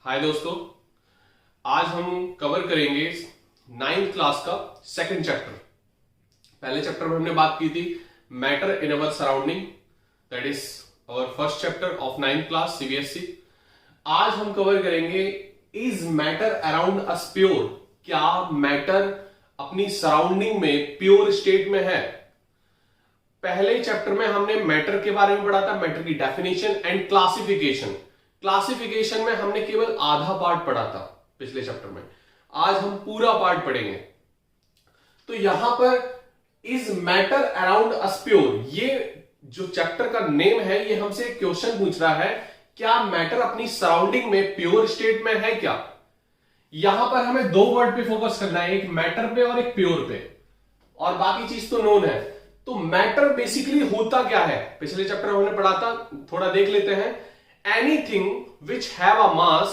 हाय दोस्तों, आज हम कवर करेंगे 9th क्लास का सेकंड चैप्टर। पहले चैप्टर में हमने बात की थी matter in our surrounding, that is our first chapter of 9th class CBSE. आज हम कवर करेंगे is matter around us pure. क्या मैटर अपनी सराउंडिंग में प्योर स्टेट में है? पहले चैप्टर में हमने मैटर के बारे में पढ़ा था, मैटर की डेफिनेशन एंड क्लासिफिकेशन। क्लासिफिकेशन में हमने केवल आधा पार्ट पढ़ा था पिछले चैप्टर में। आज हम पूरा पार्ट पढ़ेंगे। तो यहां पर is matter around us pure, ये जो चैप्टर का नेम है, ये हमसे एक क्वेश्चन पूछ रहा है, क्या मैटर अपनी सराउंडिंग में प्योर स्टेट में है क्या? यहां पर हमें दो वर्ड पे फोकस करना है, एक मैटर पे और एक प्योर पे, और बाकी चीज तो नोन है। तो मैटर बेसिकली होता क्या है, पिछले चैप्टर में हमने पढ़ा था, थोड़ा देख लेते हैं। Anything which have a mass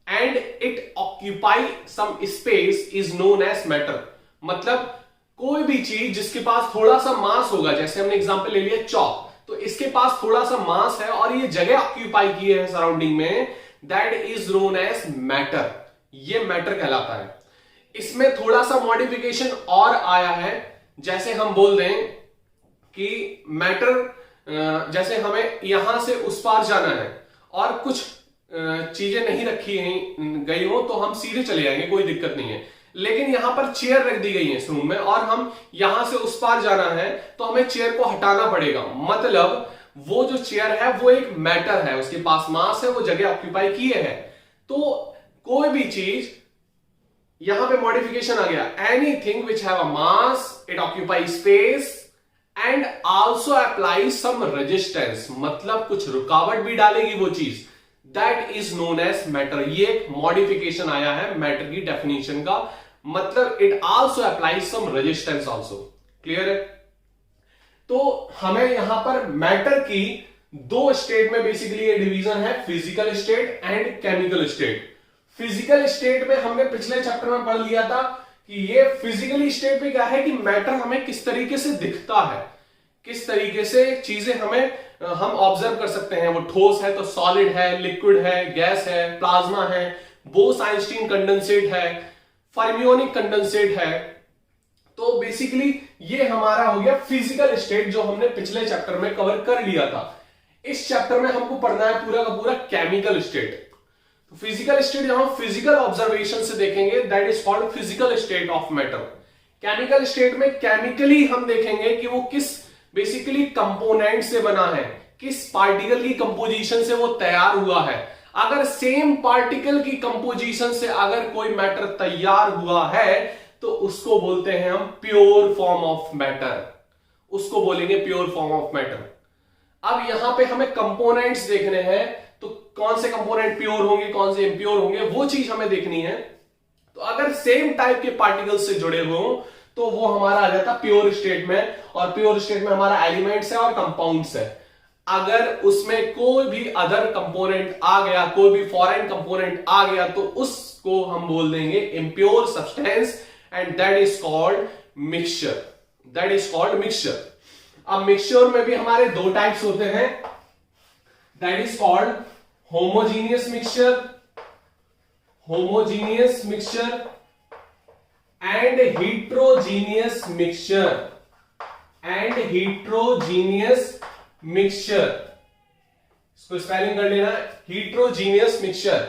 and it occupy some space is known as matter. मतलब कोई भी चीज जिसके पास थोड़ा सा मास होगा, जैसे हमने एग्जांपल ले लिया चॉक, तो इसके पास थोड़ा सा मास है और ये जगह ऑक्यूपाई किए है सराउंडिंग में, that is known as matter. ये मैटर कहलाता है। इसमें थोड़ा सा मॉडिफिकेशन और आया है, जैसे हम बोल दें कि मैटर, जैसे हमें यहां से उस पार जाना है और कुछ चीजें नहीं रखी गई हो तो हम सीधे चले जाएंगे, कोई दिक्कत नहीं है। लेकिन यहां पर चेयर रख दी गई है इस रूम में और हम यहां से उस पार जाना है तो हमें चेयर को हटाना पड़ेगा। मतलब वो जो चेयर है वो एक मैटर है, उसके पास मास है, वो जगह ऑक्यूपाई किए है। तो कोई भी चीज, यहां पे मॉडिफिकेशन आ गया, anything which have a mass, it occupy space and also apply some resistance, मतलब कुछ रुकावट भी डालेगी वो चीज, that is known as matter. ये एक मॉडिफिकेशन आया है मैटर की डेफिनेशन का, मतलब it also apply some resistance also. Clear है? तो हमें यहां पर मैटर की दो स्टेट में बेसिकली ये डिवीजन है, physical state and chemical state. Physical state में हमने पिछले चैप्टर में पढ़ लिया था कि ये फिजिकली स्टेट में क्या है कि मैटर हमें किस तरीके से दिखता है, किस तरीके से चीजें हम ऑब्जर्व कर सकते हैं। वो ठोस है तो सॉलिड है, लिक्विड है, गैस है, प्लाज्मा है, बोस-आइंस्टीन कंडेंसेट है, फर्मियोनिक कंडेंसेट है। तो बेसिकली ये हमारा हो गया फिजिकल स्टेट, जो हमने पिछले चैप्टर में कवर कर लिया था। इस चैप्टर में हमको पढ़ना है पूरा का पूरा केमिकल स्टेट। फिजिकल स्टेट जब हम फिजिकल ऑब्जर्वेशन से देखेंगे, that is called physical state of matter. Chemical state में केमिकली हम देखेंगे कि वो किस बेसिकली कंपोनेंट से बना है, किस पार्टिकल की कंपोजिशन से वो तैयार हुआ है। अगर सेम पार्टिकल की कंपोजिशन से अगर कोई मैटर तैयार हुआ है तो उसको बोलते हैं हम प्योर फॉर्म ऑफ मैटर, उसको बोलेंगे प्योर फॉर्म ऑफ मैटर। अब यहां पे हमें कंपोनेंट्स देखने हैं, तो कौन से कंपोनेंट प्योर होंगे, कौन से इम्प्योर होंगे, वो चीज हमें देखनी है। तो अगर सेम टाइप के पार्टिकल्स से जुड़े हुए हो तो वो हमारा आ जाता प्योर स्टेट में, और प्योर स्टेट में हमारा एलिमेंट्स है और कंपाउंड्स है। अगर उसमें कोई भी अदर कंपोनेंट आ गया, कोई भी फॉरेन कंपोनेंट आ गया, तो उसको हम बोल देंगे impure substance, and that is called mixture. That is called mixture. अब मिक्सचर में भी हमारे दो टाइप्स होते हैं, that is called homogeneous mixture, homogeneous mixture and heterogeneous mixture, and heterogeneous mixture. इसको स्पेलिंग कर लेना, heterogeneous मिक्सचर।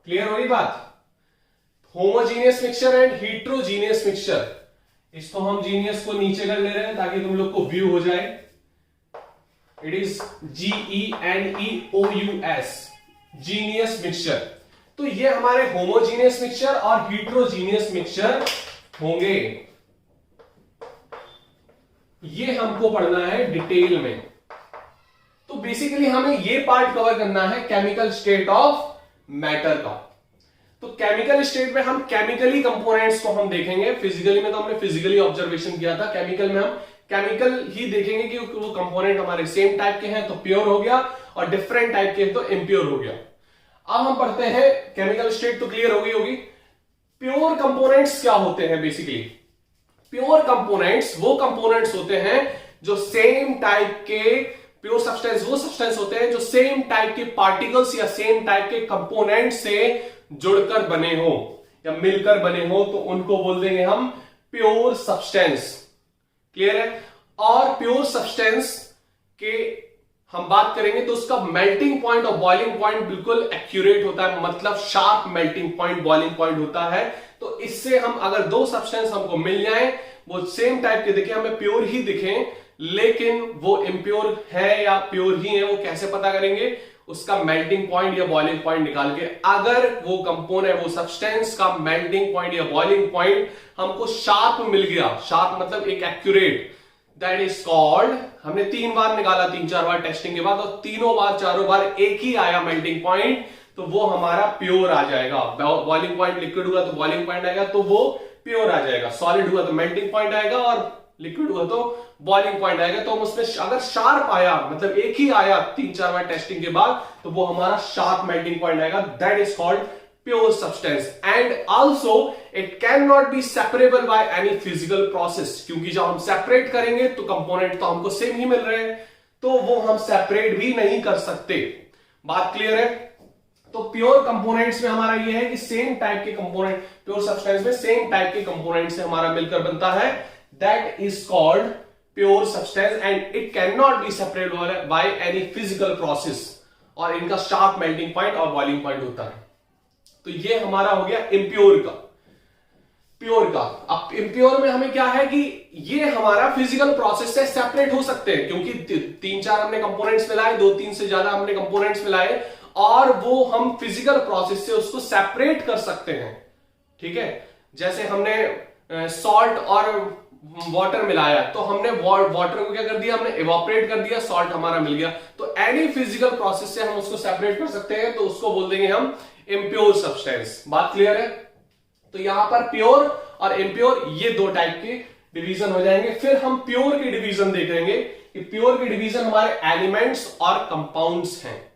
क्लियर हो रही बात? Homogeneous mixture and heterogeneous mixture. इसको हम जीनियस को नीचे कर ले रहे हैं ताकि तुम लोग को व्यू हो जाए। It is GENEOUS, genius mixture. तो ये हमारे होमोजीनियस मिक्सचर और heterogeneous मिक्सचर होंगे। ये हमको पढ़ना है डिटेल में। तो बेसिकली हमें ये पार्ट कवर करना है केमिकल स्टेट ऑफ मैटर का। तो केमिकल स्टेट में हम केमिकली कंपोनेंट्स को हम देखेंगे। फिजिकली में तो हमने फिजिकली ऑब्जर्वेशन किया था, केमिकल में हम केमिकल ही देखेंगे कि वो कंपोनेंट हमारे सेम टाइप के हैं तो प्योर हो गया, और डिफरेंट टाइप के हैं तो इम्प्योर हो गया। अब हम पढ़ते हैं, केमिकल स्टेट तो क्लियर हो गई होगी। प्योर कंपोनेंट्स क्या होते हैं? बेसिकली प्योर कंपोनेंट्स वो कंपोनेंट्स होते हैं जो सेम टाइप के प्योर सब्सटेंस वो सब्सटेंस होते हैं जो सेम टाइप के पार्टिकल्स या सेम टाइप के कंपोनेंट से जुड़कर बने हो या मिलकर बने हो तो उनको बोल देंगे हम प्योर सब्सटेंस। क्लियर है? और प्योर सब्सटेंस के हम बात करेंगे तो उसका मेल्टिंग पॉइंट और बॉइलिंग पॉइंट बिल्कुल एक्यूरेट होता है, मतलब sharp melting point boiling point होता है। तो इससे हम अगर दो सब्सटेंस हमको मिल जाए, वो सेम टाइप के दिखे, हमें प्योर ही दिखें, लेकिन वो इम्प्योर है या प्योर ही है, वो कैसे पता करेंगे? उसका मेल्टिंग पॉइंट या बॉइलिंग पॉइंट निकाल के। अगर वो कंपोनेंट, वो सब्सटेंस का मेल्टिंग पॉइंट या बॉइलिंग पॉइंट हमको शार्प मिल गया, शार्प मतलब एक एक्यूरेट, दैट इज कॉल्ड, हमने 3 बार निकाला, 3-4 बार टेस्टिंग के बाद, और तीनों बार चारों बार एक ही आया मेल्टिंग पॉइंट, तो वो हमारा प्योर आ जाएगा। बॉइलिंग पॉइंट लिक्विड हुआ तो बॉइलिंग पॉइंट आएगा, तो वो प्योर आ जाएगा। सॉलिड हुआ तो मेल्टिंग पॉइंट आएगा, और लिक्विड हुआ तो बॉइलिंग पॉइंट आएगा। तो हम उसमें अगर शार्प आया, मतलब एक ही आया 3-4 बार टेस्टिंग के बाद, तो वो हमारा शार्प मेल्टिंग पॉइंट आएगा, that is called pure substance. And also it can not be separable by any physical process, क्योंकि जब हम सेपरेट करेंगे तो कंपोनेंट तो हमको सेम ही मिल रहे हैं, तो वो हम सेपरेट भी नहीं कर सकते। बात क्लियर है? तो प्योर कंपोनेंट्स में हमारा ये है कि सेम टाइप के कंपोनेंट, प्योर सब्सटेंस में सेम टाइप के कंपोनेंट से हमारा मिलकर बनता है, that is called pure substance, and it can not be separated by any physical process, और इनका शार्प मेल्टिंग पॉइंट और बॉइलिंग पॉइंट होता है। तो ये हमारा हो गया इम्प्योर का। प्योर का, अब इम्प्योर में हमें क्या है कि ये हमारा फिजिकल प्रोसेस से सेपरेट हो सकते हैं, क्योंकि 3-4 हमने कंपोनेंट्स मिलाए, 2-3 से ज्यादा हमने कंपोनेंट्स मिलाए, और वो हम फिजिकल प्रोसेस से उसको सेपरेट कर सकते हैं। ठीक है? जैसे हमने सॉल्ट और वाटर मिलाया, तो हमने वाटर को क्या कर दिया, हमने इवापोरेट कर दिया, सॉल्ट हमारा मिल गया। तो एनी फिजिकल प्रोसेस से हम उसको सेपरेट कर सकते हैं, तो उसको बोल देंगे हम इम्प्योर सब्सटेंस। बात क्लियर है? तो यहां पर प्योर और इम्प्योर ये 2 टाइप के डिवीजन हो जाएंगे। फिर हम प्योर के डिवीजन देखेंगे कि प्योर के डिवीजन हमारे एलिमेंट्स और कंपाउंड्स हैं।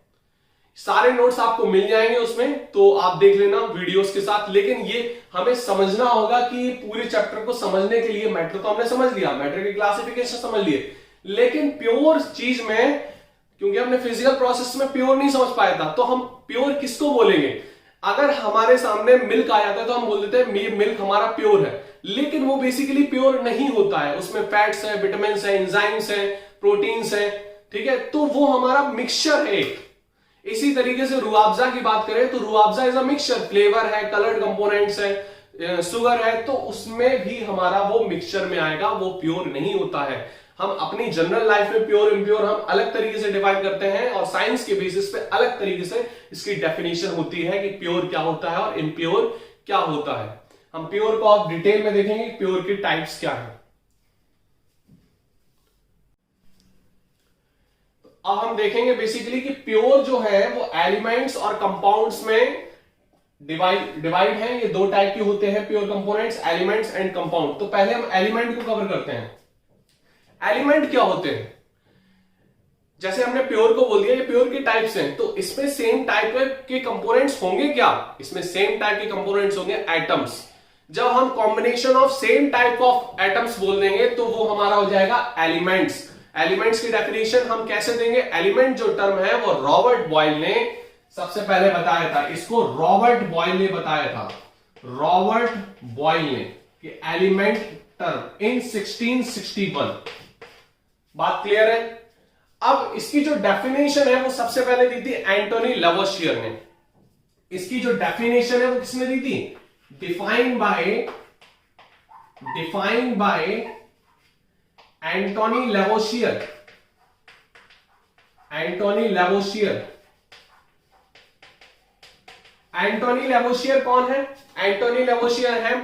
सारे नोट्स आपको मिल जाएंगे उसमें, तो आप देख लेना वीडियोस के साथ। लेकिन ये हमें समझना होगा कि पूरे चैप्टर को समझने के लिए, मैटर तो हमने समझ लिया, मैटर की क्लासिफिकेशन समझ लिए, लेकिन प्योर चीज में, क्योंकि हमने फिजिकल प्रोसेस में प्योर नहीं समझ पाया था, तो हम प्योर किसको बोलेंगे? अगर हमारे सामने मिल्क आ जाता है तो हम बोल देते हैं मिल्क हमारा प्योर है, लेकिन वो बेसिकली प्योर नहीं होता है, उसमें फैट्स है, विटामिन है, एंजाइम्स है, प्रोटीन्स है। ठीक है? तो वो हमारा मिक्सचर है एक। इसी तरीके से रूअफ़ज़ा की बात करें तो Rooh Afza is a mixture, flavour है, कलर्ड कंपोनेंट्स है, शुगर है, तो उसमें भी हमारा वो मिक्सचर में आएगा, वो प्योर नहीं होता है। हम अपनी जनरल लाइफ में प्योर इम्प्योर हम अलग तरीके से डिफाइन करते हैं, और साइंस के बेसिस पे अलग तरीके से इसकी डेफिनेशन होती है कि प्योर क्या होता है और इम्प्योर क्या होता है। हम प्योर को आप डिटेल में देखेंगे, प्योर के टाइप्स क्या है। अब हम देखेंगे बेसिकली कि प्योर जो है वो एलिमेंट्स और कंपाउंड्स में डिवाइड है। ये 2 टाइप के होते हैं pure components, elements and compound. तो पहले हम एलिमेंट को कवर करते हैं। एलिमेंट क्या होते हैं? जैसे हमने प्योर को बोल दिया, ये प्योर के टाइप्स हैं, तो इसमें सेम टाइप के कंपोनेंट्स होंगे क्या? इसमें सेम टाइप के कंपोनेंट्स होंगे एटम्स। जब हम combination of same type of atoms बोल देंगे तो वो हमारा हो जाएगा एलिमेंट्स। एलिमेंट्स की डेफिनेशन हम कैसे देंगे? एलिमेंट जो टर्म है वो रॉबर्ट बॉयल ने सबसे पहले बताया था। इसको रॉबर्ट बॉयल ने बताया था, रॉबर्ट बॉयल ने, कि एलिमेंट टर्म इन 1661। बात क्लियर है? अब इसकी जो डेफिनेशन है वो सबसे पहले दी थी एंटोनी लवोसियर ने। इसकी जो डेफिनेशन है वो किसने दी थी? Defined by Antoine Lavoisier. Antoine Lavoisier कौन है? एंटोनी लवोसियर है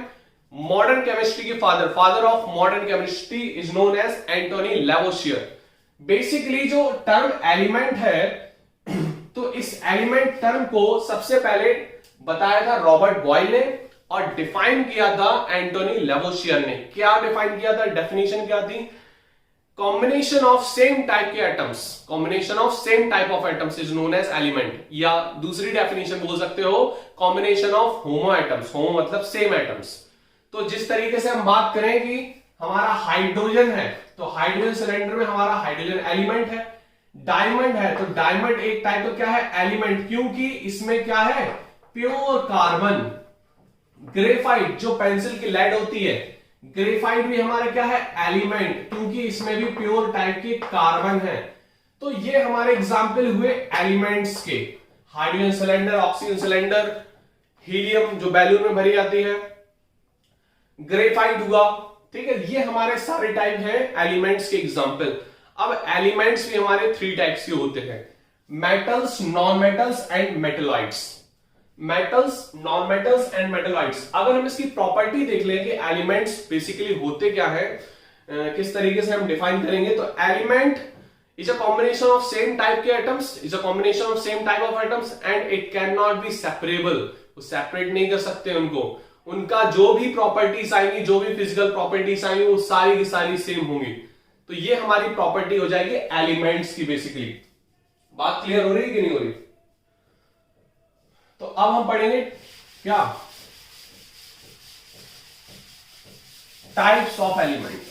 मॉडर्न केमिस्ट्री के father of modern chemistry is known as Antoine Lavoisier. Basically जो टर्म एलिमेंट है, तो इस एलिमेंट टर्म को सबसे पहले बताया था रॉबर्ट बॉयल ने और डिफाइन किया था एंटोनी लवोसियर ने। क्या डिफाइन किया था? डेफिनेशन क्या थी? कॉम्बिनेशन ऑफ सेम टाइप के atoms, combination of same type of atoms is known as element, या दूसरी डेफिनेशन बोल सकते हो combination of homo atoms. Homo मतलब सेम एटम्स। तो जिस तरीके से हम बात करें कि हमारा हाइड्रोजन है, तो हाइड्रोजन सिलेंडर में हमारा हाइड्रोजन एलिमेंट है। डायमंड है, तो डायमंड एक टाइप का क्या है? एलिमेंट, क्योंकि इसमें क्या है? Pure carbon. ग्रेफाइट जो पेंसिल की लेड होती है, ग्रेफाइट भी हमारा क्या है, एलिमेंट, क्योंकि इसमें भी प्योर टाइप के कार्बन है। तो ये हमारे एग्जाम्पल हुए एलिमेंट्स के। Hydrogen cylinder, oxygen cylinder, helium जो बैलून में भरी जाती है, ग्रेफाइट हुआ, ठीक है। ये हमारे सारे टाइप हैं एलिमेंट्स के एग्जाम्पल। अब एलिमेंट्स भी हमारे 3 टाइप्स के होते हैं, metals, non metals and metalloids. Metals, non metals and metalloids. अगर हम इसकी प्रॉपर्टी देख लें कि एलिमेंट्स बेसिकली होते क्या है, किस तरीके से हम डिफाइन करेंगे, तो element is a combination of same type के atoms, is a combination of same type of atoms and it can not be separable. वो सेपरेट नहीं कर सकते उनको, उनका जो भी प्रॉपर्टीज आएंगी, जो भी फिजिकल प्रॉपर्टीज आएंगी, वो सारी की सारी सेम होंगी। तो ये हमारी प्रॉपर्टी हो जाएगी एलिमेंट्स की बेसिकली। बात क्लियर हो रही है कि नहीं हो रही? तो अब हम पढ़ेंगे क्या, टाइप्स ऑफ एलिमेंट।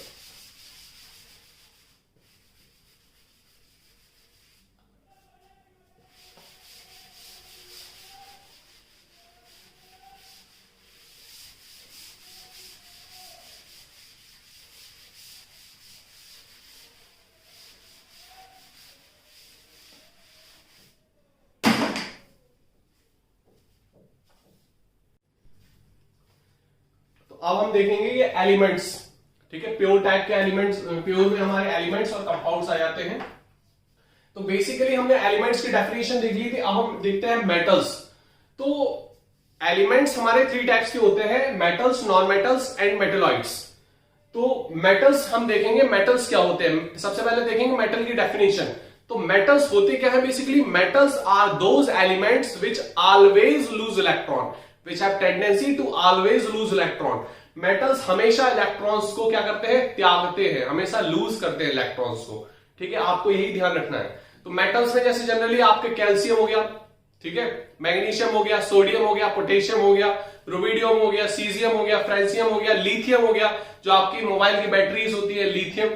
अब हम देखेंगे ये एलिमेंट्स, ठीक है, प्योर टाइप के एलिमेंट्स। प्योर में हमारे एलिमेंट्स और कंपाउंड्स आ जाते हैं। तो बेसिकली हमने एलिमेंट्स की डेफिनेशन देख ली थी। अब हम देखते हैं मेटल्स। तो एलिमेंट्स हमारे 3 टाइप्स के होते हैं, metals, non metals and metalloids. तो मेटल्स हम देखेंगे, मेटल्स क्या होते हैं। सबसे पहले देखेंगे मेटल की डेफिनेशन। तो मेटल्स होते क्या है basically, metals are those elements which always lose electron, which have tendency to always lose electron। Metals हमेशा इलेक्ट्रॉन्स को क्या करते हैं, त्यागते हैं, हमेशा लूज करते हैं इलेक्ट्रॉन्स को, ठीक है। आपको यही ध्यान रखना है। तो मेटल्स में जैसे जनरली आपके कैल्शियम हो गया, ठीक है, मैग्नीशियम हो गया, सोडियम हो गया, पोटेशियम हो गया, रुबिडियम हो गया, सीजियम हो गया, फ्रेंसियम हो गया, लिथियम हो गया, जो आपकी मोबाइल की बैटरीज होती है, लिथियम।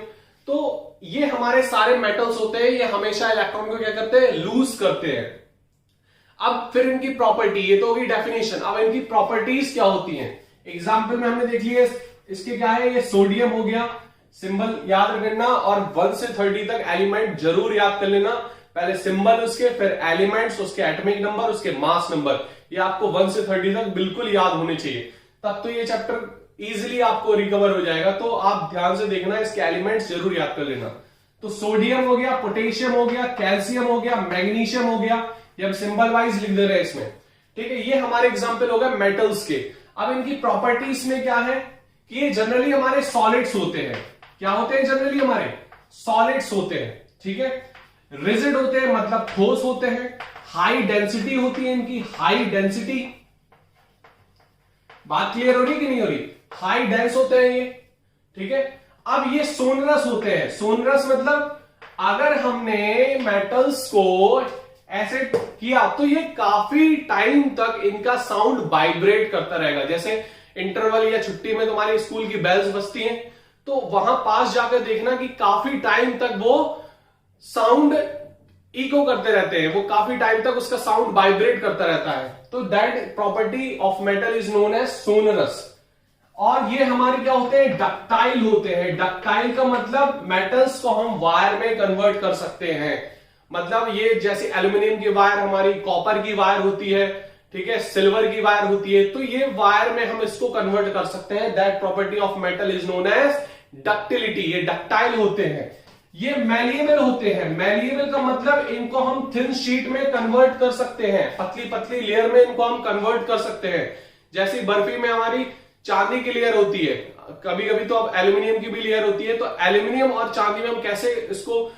तो ये हमारे सारे मेटल्स होते हैं, ये हमेशा इलेक्ट्रॉन को क्या करते हैं, लूज करते हैं। अब फिर इनकी प्रॉपर्टी, ये तो होगी डेफिनेशन। अब इनकी प्रॉपर्टीज क्या होती हैं, एग्जाम्पल में हमने देख लिया। इसके क्या है, ये सोडियम हो गया, सिंबल याद रखना, और 1 से 30 तक एलिमेंट जरूर याद कर लेना। पहले सिंबल उसके, फिर एलिमेंट्स, उसके एटॉमिक नंबर, उसके मास नंबर, ये आपको 1 से 30 तक बिल्कुल याद होने चाहिए। तब तो ये चैप्टर इजिली आपको रिकवर हो जाएगा। तो आप ध्यान से देखना, इसके एलिमेंट्स जरूर याद कर लेना। तो सोडियम हो गया, पोटेशियम हो गया, कैल्शियम हो गया, मैग्नीशियम हो गया, ये हम सिंबल वाइज लिख दे रहे हैं इसमें, ठीक है। ये हमारे एग्जांपल हो गए मेटल्स के। अब इनकी प्रॉपर्टीज में क्या है कि ये जनरली हमारे सॉलिड्स होते हैं। क्या होते हैं, जनरली हमारे सॉलिड्स होते हैं, ठीक है। रिजिड होते हैं, मतलब ठोस होते हैं। हाई डेंसिटी होती है इनकी, हाई डेंसिटी। बात क्लियर हो रही कि नहीं हो रही? हाई डेंस होते हैं ये, ठीक है। अब ये सोनरस होते हैं। सोनरस मतलब अगर हमने मेटल्स को ऐसे किया तो ये काफी टाइम तक इनका साउंड वाइब्रेट करता रहेगा। जैसे इंटरवल या छुट्टी में तुम्हारी स्कूल की बेल्स बजती हैं, तो वहां पास जाकर देखना कि काफी टाइम तक वो साउंड इको करते रहते हैं, वो काफी टाइम तक उसका साउंड वाइब्रेट करता रहता है। तो that property of metal is known as sonorous. और ये हमारे क्या होते हैं, डक्टाइल होते हैं। डक्टाइल का मतलब मेटल्स को हम वायर में कन्वर्ट कर सकते हैं। मतलब ये जैसे एल्यूमिनियम की वायर हमारी कॉपर की वायर होती है, ठीक है, सिल्वर की वायर होती है, तो ये वायर में हम इसको कन्वर्ट कर सकते हैं। That property of metal is known as ductility. ये डक्टाइल होते हैं। ये मैलिएबल होते हैं। मैलिएबल का मतलब इनको हम थिन शीट में कन्वर्ट कर सकते हैं, पतली पतली लेयर में इनको हम कन्वर्ट कर सकते हैं। जैसे बर्फी में हमारी चांदी की लेयर होती है, कभी कभी तो अब एल्यूमिनियम की भी लेयर होती है। तो एल्यूमिनियम और चांदी में हम कैसे इसको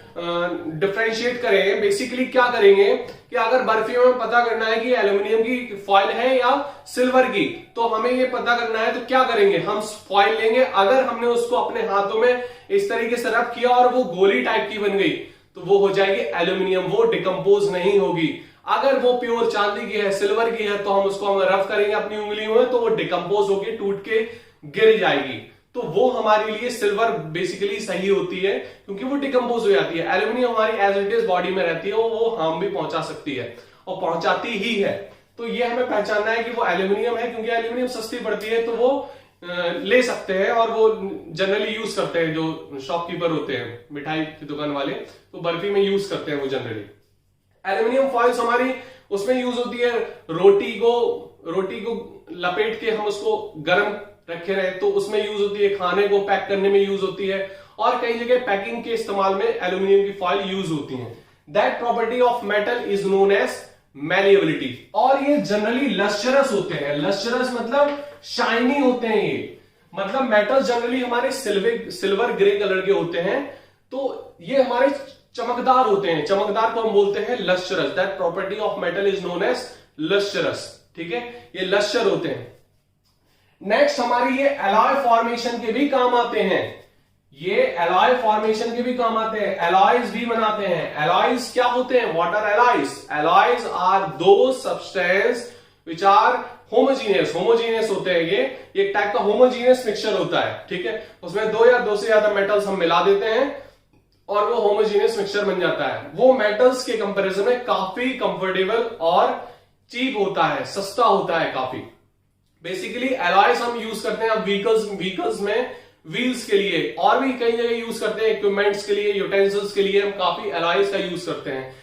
डिफरेंशिएट करें, बेसिकली क्या करेंगे कि अगर बर्फी में पता करना है कि एल्यूमिनियम की फॉइल है या सिल्वर की, तो हमें ये पता करना है। तो क्या करेंगे, हम फॉइल लेंगे, अगर हमने उसको अपने हाथों में इस तरीके से रब किया और वो गोली टाइप की बन गई, तो वो हो जाएगी एल्यूमिनियम, वो डिकम्पोज नहीं होगी। अगर वो प्योर चांदी की है, सिल्वर की है, तो हम उसको हम रफ करेंगे अपनी उंगलियों में, तो वो डिकम्पोज होकर टूट के गिर जाएगी। तो वो हमारे लिए सिल्वर बेसिकली सही होती है, क्योंकि वो डिकम्पोज हो जाती है। एल्यूमिनियम हमारी एज इट इज बॉडी में रहती है, वो हार्म भी पहुंचा सकती है और पहुंचाती ही है। तो ये हमें पहचानना है कि वो एल्यूमिनियम है, क्योंकि एल्यूमिनियम सस्ती पड़ती है तो वो ले सकते हैं, और वो जनरली यूज करते हैं जो शॉपकीपर होते हैं, मिठाई की दुकान वाले, तो बर्फी में यूज करते हैं वो जनरली। एल्यूमिनियम फॉइल्स हमारी उसमें यूज होती है, रोटी को लपेट के हम उसको गर्म रखे रहे तो उसमें यूज होती है, खाने को पैक करने में यूज होती है, और कई जगह पैकिंग के इस्तेमाल में एल्यूमिनियम की फॉइल यूज होती है। That property of metal is known as malleability. और ये जनरली लस्चरस होते हैं। लस्चरस मतलब शाइनी होते हैं ये, मतलब मेटल जनरली हमारे सिल्वर ग्रे कलर के होते हैं, तो ये हमारे चमकदार होते हैं। चमकदार को हम बोलते हैं lustrous. That property of metal is known as lustrous. ठीक है, ये लस्चर होते हैं। नेक्स्ट हमारी ये एलॉय फॉर्मेशन के भी काम आते हैं। ये एलॉय फॉर्मेशन के भी काम आते हैं, एलॉयज भी बनाते हैं। एलॉयज क्या होते हैं? What are alloys? Alloys are दो substance which are homogeneous. Homogeneous होते हैं ये एक टाइप का होमोजीनियस मिक्सचर होता है। ठीक है, उसमें दो या दो से ज्यादा मेटल्स हम मिला देते हैं और वो होमोजीनियस मिक्सचर बन जाता है। वो मेटल्स के कंपैरिजन में काफी कंफर्टेबल और चीप होता है, सस्ता होता है काफी। बेसिकली एलॉयज हम यूज करते हैं अब व्हीकल्स में व्हील्स के लिए, और भी कई जगह यूज करते हैं, इक्विपमेंट्स के लिए, यूटेंसिल्स के लिए हम काफी एलॉयज का यूज करते हैं।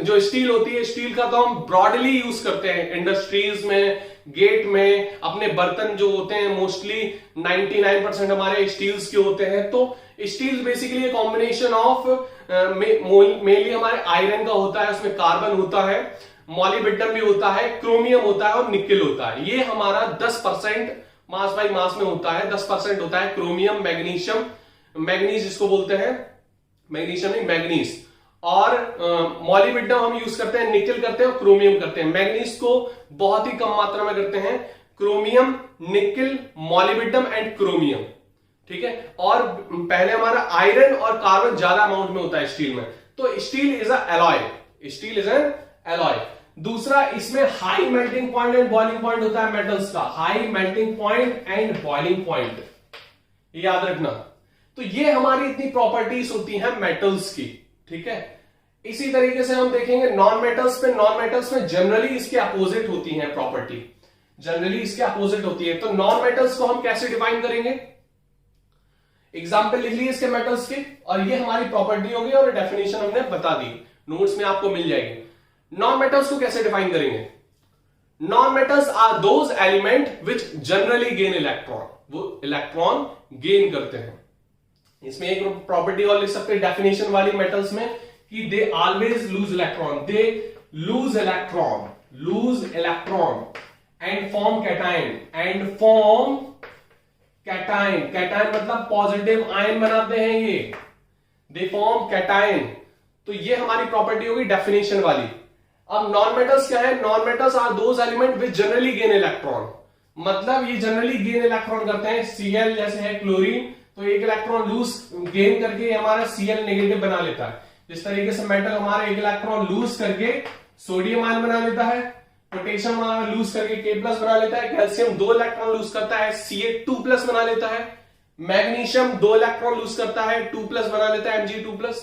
जो स्टील होती है, स्टील का तो हम ब्रॉडली यूज करते हैं इंडस्ट्रीज में, गेट में, अपने बर्तन जो होते हैं मोस्टली 99% हमारे स्टील्स के होते हैं। तो steel basically combination of mainly हमारे आयरन का होता है, उसमें कार्बन होता है, मॉलिब्डेनम भी होता है, क्रोमियम होता है और निकेल होता है। ये हमारा 10% मास बाई मास में होता है। 10% होता है क्रोमियम, मैग्नीशियम, मैग्नीज जिसको बोलते हैं, मैग्नीशियम नहीं मैग्नीज, और मॉलिब्डेनम हम यूज करते हैं, निकेल करते हैं और क्रोमियम करते हैं। मैग्नीज को बहुत ही कम मात्रा में करते हैं, chromium, nickel, molybdenum and chromium. ठीक है, और पहले हमारा आयरन और कार्बन ज्यादा अमाउंट में होता है स्टील में। तो steel is a alloy, steel is an alloy. दूसरा, इसमें high melting point and boiling point होता है मेटल्स का, high melting point and boiling point, याद रखना। तो ये हमारी इतनी प्रॉपर्टीज होती हैं मेटल्स की। ठीक है, इसी तरीके से हम देखेंगे नॉन मेटल्स पे। नॉन मेटल्स में जनरली इसके अपोजिट होती है प्रॉपर्टी, जनरली इसके अपोजिट होती है। तो नॉन मेटल्स को हम कैसे डिफाइन करेंगे? एग्जाम्पल लिख लिए इसके मेटल्स के, और ये हमारी प्रॉपर्टी होगी और डेफिनेशन हमने बता दी, नोट्स में आपको मिल जाएगी। नॉन मेटल्स को कैसे डिफाइन करेंगे? Non metals are those element which generally gain electron, वो इलेक्ट्रॉन गेन करते हैं। इसमें एक प्रॉपर्टी और लिख सकते हैं डेफिनेशन वाली मेटल्स में कि दे always lose electron, they lose electron and form cation, and form cation. Cation मतलब पॉजिटिव आयन बनाते हैं ये, दे फॉर्म कैटायन। तो ये हमारी प्रॉपर्टी होगी डेफिनेशन वाली। अब नॉन मेटल्स क्या है? Non metals are those element which generally gain electron, मतलब ये जनरली गेन इलेक्ट्रॉन करते हैं। Cl जैसे है क्लोरीन, तो एक इलेक्ट्रॉन लूज गेन करके हमारा Cl नेगेटिव बना लेता है। जिस तरीके से मेटल हमारा एक इलेक्ट्रॉन लूज करके सोडियम आयन बना लेता है, पोटेशियम लूज करके K+ बना लेता है, कैल्शियम 2 इलेक्ट्रॉन लूज करता है Ca2+ बना लेता है, मैग्नीशियम 2 इलेक्ट्रॉन लूज करता है 2+ बना लेता है Mg2+।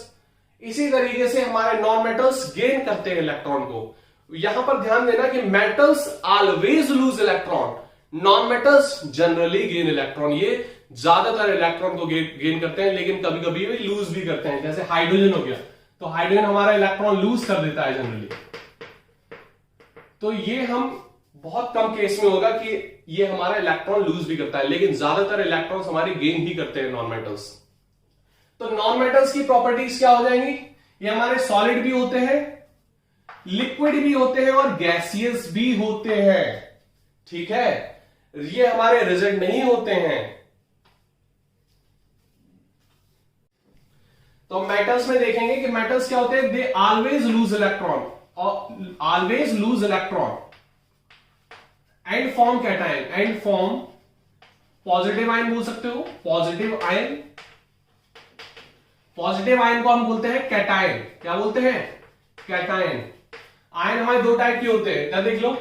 इसी तरीके से हमारे नॉन मेटल्स गेन करते हैं इलेक्ट्रॉन को। यहां पर ध्यान देना कि metals always lose electron, non metals generally gain electron. ये ज्यादातर इलेक्ट्रॉन को गेन करते हैं, लेकिन कभी कभी भी लूज भी करते हैं। जैसे हाइड्रोजन हो गया, तो हाइड्रोजन हमारा इलेक्ट्रॉन लूज कर देता है जनरली। तो ये हम बहुत कम केस में होगा कि ये हमारा इलेक्ट्रॉन लूज भी करता है, लेकिन ज्यादातर इलेक्ट्रॉन्स हमारे गेन ही करते हैं नॉन मेटल्स। तो नॉन मेटल्स की प्रॉपर्टीज क्या हो जाएंगी? ये हमारे सॉलिड भी होते हैं, लिक्विड भी होते हैं और गैसियस भी होते हैं। ठीक है, ये हमारे रिजिड नहीं होते हैं। तो मेटल्स में देखेंगे कि मेटल्स क्या होते हैं? दे always lose electron, always lose electron and form cation, and form positive ion बोल सकते हो, पॉजिटिव आयन। पॉजिटिव आयन को हम बोलते हैं कैटायन। क्या बोलते हैं? कैटायन। आयन हमारे 2 टाइप के होते हैं, क्या देख लो,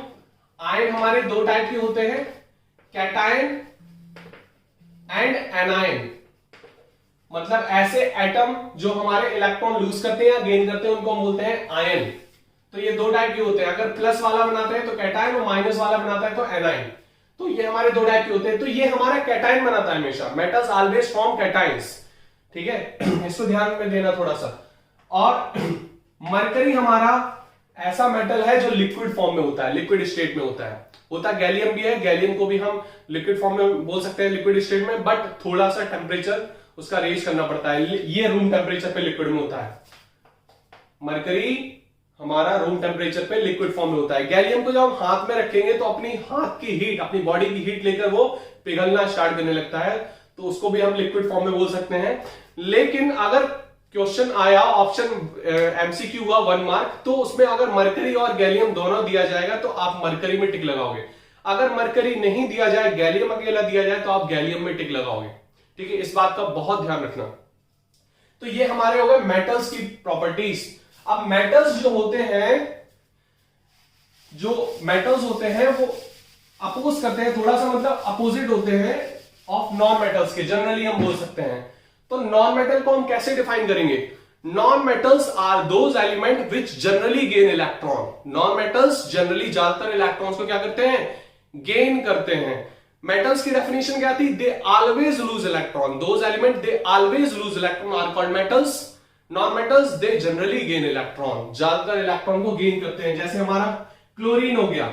आयन हमारे 2 टाइप के होते हैं, कैटायन एंड एनायन। मतलब ऐसे एटम जो हमारे इलेक्ट्रॉन लूज करते हैं या गेन करते हैं, उनको हम बोलते हैं आयन। तो ये दो टाइप के होते हैं, अगर प्लस वाला बनाते हैं तो कैटायन और माइनस वाला बनाता है तो एनाइन। तो ये हमारे दो टाइप के होते हैं। तो ये हमारा कैटायन बनाता है हमेशा, मेटल्स ऑलवेज फॉर्म कैटायंस, ठीक है, इसको ध्यान में देना थोड़ा सा। और मरकरी हमारा ऐसा मेटल है जो लिक्विड फॉर्म में होता है, लिक्विड स्टेट में होता है। गैलियम भी है, गैलियम को भी हम लिक्विड फॉर्म में बोल सकते हैं, लिक्विड स्टेट में, बट थोड़ा सा टेम्परेचर उसका रेज करना पड़ता है, ये रूम टेम्परेचर पे लिक्विड में होता है। मरकरी हमारा रूम टेम्परेचर पे लिक्विड फॉर्म में होता है। गैलियम को जब हम हाथ में रखेंगे तो अपनी हाथ की हीट, अपनी बॉडी की हीट लेकर वो पिघलना स्टार्ट करने लगता है, तो उसको भी हम लिक्विड फॉर्म में बोल सकते हैं। लेकिन अगर क्वेश्चन आया, ऑप्शन एमसीक्यू हुआ 1 मार्क, तो उसमें अगर मरकरी और गैलियम दोनों दिया जाएगा तो आप मरकरी में टिक लगाओगे। अगर मरकरी नहीं दिया जाए, गैलियम अकेला दिया जाए, तो आप गैलियम में टिक लगाओगे, ठीक है। इस बात का बहुत ध्यान रखना। तो ये हमारे हो गए मेटल्स की प्रॉपर्टीज। अब मेटल्स जो होते हैं वो अपोज करते हैं, थोड़ा सा मतलब अपोजिट होते हैं ऑफ नॉन मेटल्स के, जनरली हम बोल सकते हैं। तो नॉन मेटल को हम कैसे डिफाइन करेंगे? Non metals are those element which generally gain electron. Non metals generally ज्यादातर इलेक्ट्रॉन्स को क्या करते हैं? गेन करते हैं। मेटल्स की डेफिनेशन क्या थी? They always lose electron. Those element they always lose electron are called metals. Non metals they generally gain electron, ज्यादातर इलेक्ट्रॉन को गेन करते हैं। जैसे हमारा क्लोरीन हो गया,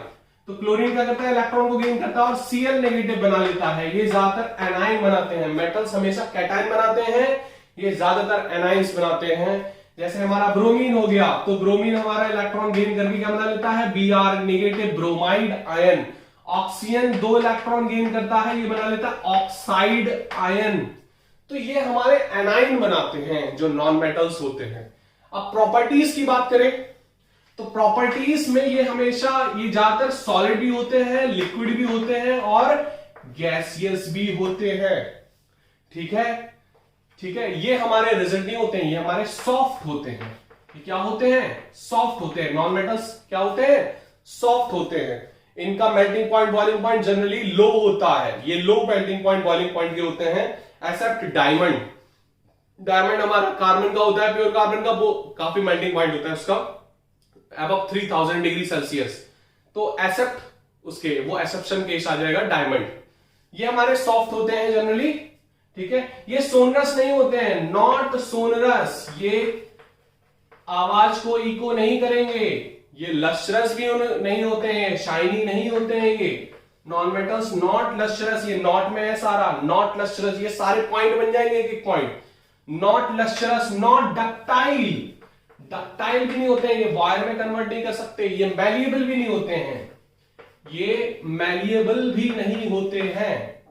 तो क्लोरीन क्या करता है? इलेक्ट्रॉन को गेन करता है और Cl नेगेटिव बना लेता है। ये ज्यादातर एनाइन बनाते हैं। मेटल्स हमेशा कैटायन बनाते हैं, ये ज्यादातर एनाइंस बनाते हैं। जैसे हमारा ब्रोमीन हो गया, तो ब्रोमीन हमारा इलेक्ट्रॉन गेन करके क्या बना लेता है? Br negative bromide ion. Oxygen 2 electron gain करता है, ये बना लेता है ऑक्साइड आयन। तो ये हमारे एनाइन बनाते हैं जो नॉन मेटल्स होते हैं। अब प्रॉपर्टीज की बात करें तो प्रॉपर्टीज में ये हमेशा, ये ज्यादातर सॉलिड भी होते हैं, लिक्विड भी होते हैं और गैसियस भी होते हैं, ठीक है, ठीक है। ये हमारे रिजल्ट नहीं होते हैं, ये हमारे सॉफ्ट होते हैं। ये क्या होते हैं? सॉफ्ट होते हैं। नॉन मेटल्स क्या होते हैं? सॉफ्ट होते हैं। इनका melting point, boiling point generally लो होता है। ये लो मेल्टिंग पॉइंट, बॉइलिंग पॉइंट के होते हैं, एक्सेप्ट डायमंड। डायमंड हमारा कार्बन का होता है, प्योर कार्बन का, वो काफी मेल्टिंग पॉइंट होता है उसका अबव 3000 डिग्री सेल्सियस। तो एक्सेप्ट उसके, वो एक्सेप्शन केस आ जाएगा डायमंड। ये हमारे सॉफ्ट होते हैं जनरली, ठीक है। ये सोनरस नहीं होते हैं, नॉट सोनरस। ये आवाज को इको नहीं करेंगे। ये लस्ट्रस भी नहीं होते हैं, शाइनी नहीं होते हैं। ये नॉन मेटल्स नॉट लस्ट्रस, ये नॉट में है सारा, नॉट लस्ट्रस। ये सारे पॉइंट बन जाएंगे एक एक point. Not lustrous, not ductile. Ductile भी नहीं होते हैं, ये वायर में कन्वर्ट नहीं कर सकते। ये मैलिएबल भी नहीं होते हैं, ये मैलिएबल भी नहीं होते हैं।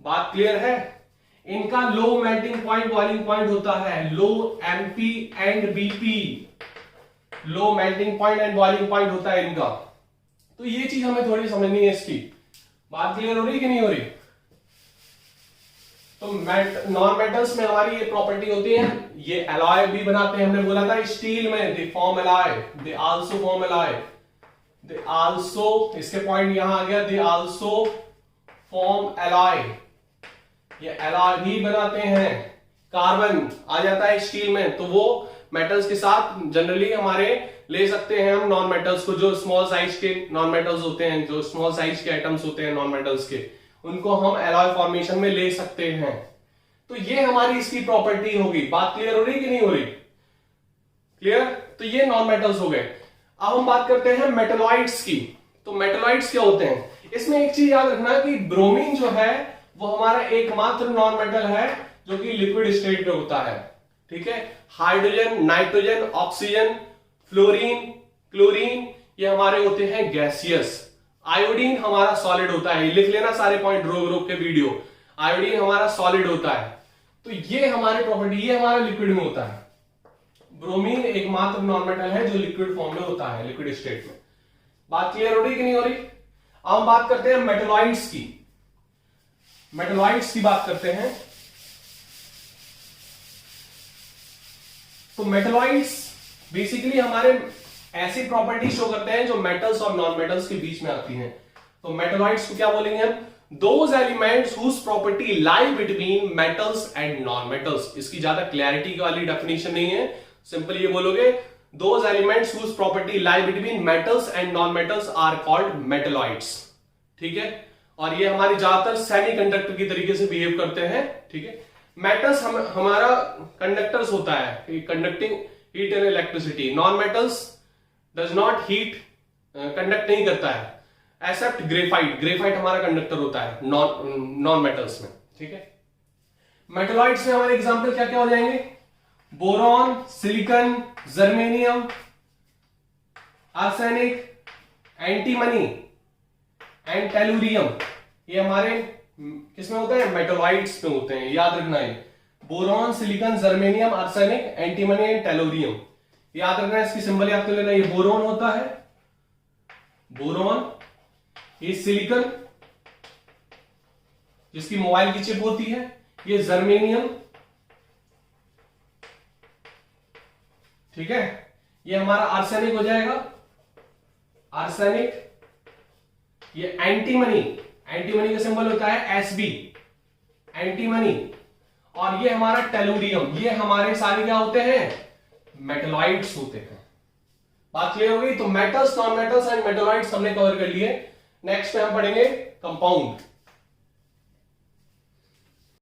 बात क्लियर है? इनका low melting point, boiling point होता है, low MP and BP, low melting point and boiling point होता है इनका। तो ये चीज हमें थोड़ी समझनी है इसकी। बात क्लियर हो रही कि नहीं हो रही? तो नॉन मेटल्स में हमारी ये प्रॉपर्टी होती है। ये एलॉय भी बनाते हैं, हमने बोला था स्टील में they form alloy, they also form alloy, they also, इसके पॉइंट यहां आ गया, दे आल्सो फॉर्म एलॉय। ये एलॉय भी बनाते हैं। कार्बन आ जाता है स्टील में, तो वो मेटल्स के साथ जनरली हमारे ले सकते हैं हम नॉन मेटल्स को। जो स्मॉल साइज के नॉन मेटल्स होते हैं, जो स्मॉल साइज के एटम्स होते हैं नॉन मेटल्स के, उनको हम एलॉय फॉर्मेशन में ले सकते हैं। तो ये हमारी इसकी प्रॉपर्टी होगी। बात क्लियर हो रही कि नहीं हो रही? क्लियर? तो ये नॉन मेटल्स हो गए। अब हम बात करते हैं मेटलॉइड्स की। तो मेटलॉइड्स क्या होते हैं? इसमें एक चीज याद रखना कि ब्रोमीन जो है वो हमारा एकमात्र नॉन मेटल है जो कि लिक्विड स्टेट पे होता है, ठीक है। Hydrogen, nitrogen, oxygen, fluorine, chlorine, ये हमारे होते हैं गैसियस। आयोडीन हमारा सॉलिड होता है। लिख लेना सारे पॉइंट रोक रोक के वीडियो। आयोडीन हमारा सॉलिड होता है। तो ये हमारी प्रॉपर्टी, ये हमारा लिक्विड में होता है। ब्रोमीन एकमात्र नॉन मेटल है जो लिक्विड फॉर्म में होता है, लिक्विड स्टेट में। बात क्लियर हो रही कि नहीं हो रही? अब हम बात करते हैं मेटलॉइड्स की। मेटलॉइड्स की बात करते हैं। तो मेटलॉइड्स बेसिकली हमारे ऐसी प्रॉपर्टी शो करते हैं जो मेटल्स और नॉन मेटल्स के बीच में आती हैं। तो मेटलॉइड्स को क्या बोलेंगे हम? Those elements whose property lie between metals and non metals. इसकी ज्यादा क्लैरिटी वाली डेफिनेशन नहीं है, सिंपल ये बोलोगे those elements whose property lie between metals and non-metals are called metalloids। ठीक है, और ये हमारी ज्यादातर सेमीकंडक्टर की तरीके से बिहेव करते हैं। ठीक है, मेटल्स हमारा कंडक्टर्स होता है, conducting heat and electricity. Non metals does not heat, conduct नहीं करता है एक्सेप्ट ग्रेफाइट। ग्रेफाइट हमारा कंडक्टर होता है नॉन मेटल्स में। ठीक है, मेटलॉइड्स में हमारे एग्जांपल क्या क्या हो जाएंगे? Boron, silicon, germanium, arsenic, antimony and tellurium. ये हमारे किसमें होते हैं? मेटलॉइड्स में होते हैं। याद रखना है, boron, silicon, germanium, arsenic, antimony and tellurium. याद रखना है, इसकी सिंबल याद कर लेना। ये बोरॉन होता है, बोरॉन। ये सिलिकॉन जिसकी मोबाइल की चिप होती है। ये जर्मेनियम। ठीक है, ये हमारा आर्सेनिक हो जाएगा, आर्सेनिक। ये एंटीमनी, एंटीमनी का सिंबल होता है Sb, एंटीमनी। और ये हमारा टेलुरियम। ये हमारे सारे क्या होते हैं? मेटलॉइड्स होते हैं। बात क्लियर हो गई? तो metals, non metals and metalloids हमने कवर कर लिए। नेक्स्ट में हम पढ़ेंगे कंपाउंड।